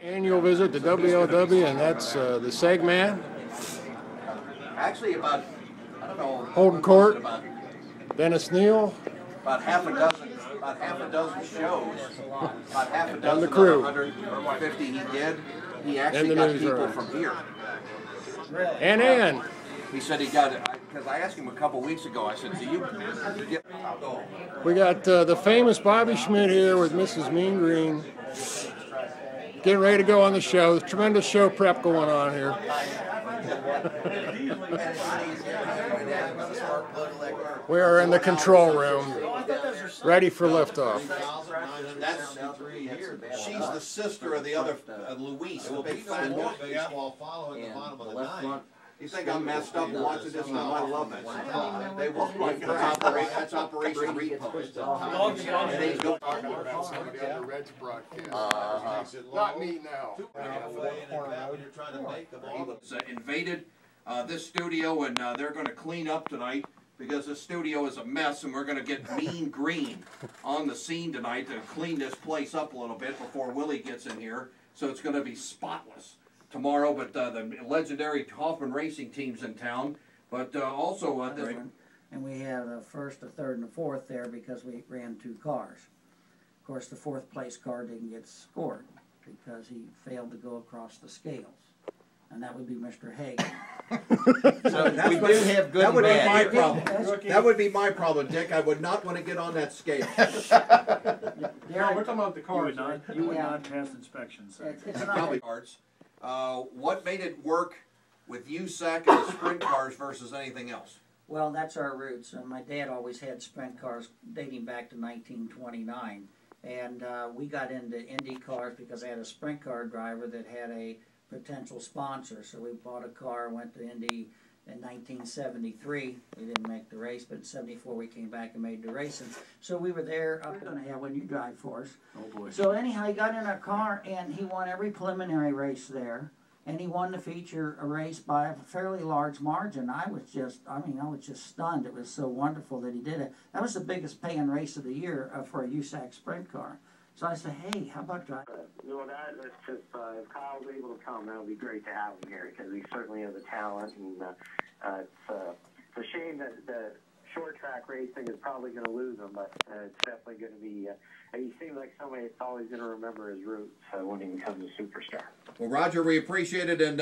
Annual visit to WLW, and that's the Seg Man. Actually, about, I don't know, Holden Court, Dennis Neal, about half a dozen shows, about half a dozen the crew. 150 he did. He actually got people from here. And Ann. He said he got it, because I asked him a couple weeks ago, I said, do you get... We got the famous Bobby Schmidt here with Mrs. Mean Green. Getting ready to go on the show. There's tremendous show prep going on here. We are in the control room, ready for liftoff. She's the sister of the other, Louise, the big fat one. You think I'm messed up watching this? No, I love it. They will like that's Operation Repost. Not me now. Invaded this studio, and they're going to clean up tonight because this studio is a mess, and we're going to get Mean Green on the scene tonight to clean this place up a little bit before Willie gets in here. So it's going to be spotless tomorrow, but the legendary Hoffman Racing team's in town, but also and we had a first, a third, and a fourth there because we ran 2 cars. Of course, the 4th place car didn't get scored because he failed to go across the scales, and that would be Mr. Hagen. So we do have good. That would be my problem. That would be my problem, Dick. I would not want to get on that scale. No, we're talking about the cars. You would not pass inspections. It's Probably cars. What made it work with USAC and the sprint cars versus anything else? Well, that's our roots. My dad always had sprint cars dating back to 1929. And we got into Indy cars because I had a sprint car driver that had a potential sponsor. So we bought a car, went to Indy in 1973. We didn't make the race, but in 74 we came back and made the race. And so we were there up in the hill when you drive for us. Oh boy. So anyhow, he got in our car and he won every preliminary race there. And he won the feature a race by a fairly large margin. I was just stunned. It was so wonderful that he did it. That was the biggest paying race of the year for a USAC sprint car. So I said, hey, how about driving? That's just, if Kyle's able to come, that would be great to have him here because he certainly has the talent. And it's a shame that the short track racing is probably going to lose him, but it's definitely going to be, he seems like somebody that's always going to remember his roots when he becomes a superstar. Well, Roger, we appreciate it, and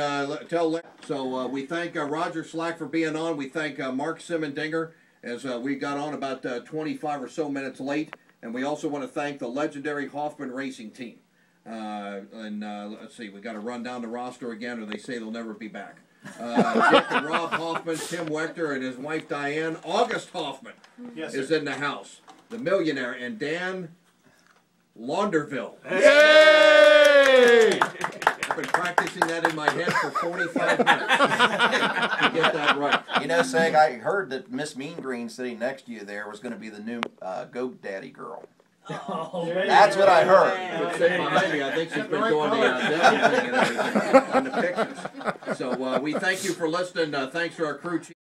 so we thank Roger Slack for being on. We thank Mark Simondinger as we got on about 25 or so minutes late. And we also want to thank the legendary Hoffman Racing team. Let's see, we got to run down the roster again, or they say they'll never be back. Dick and Rob Hoffman, Tim Wechter, and his wife Diane. August Hoffman is in the house. The millionaire, and Dan Launderville. Yay! I've been practicing that in my head for 45 minutes to get that right. You know, Seg, I heard that Miss Mean Green sitting next to you there was going to be the new Goat Daddy girl. Oh, that's what I heard. I think she's been doing the devil thing and everything in the pictures. So we thank you for listening. Thanks to our crew chief.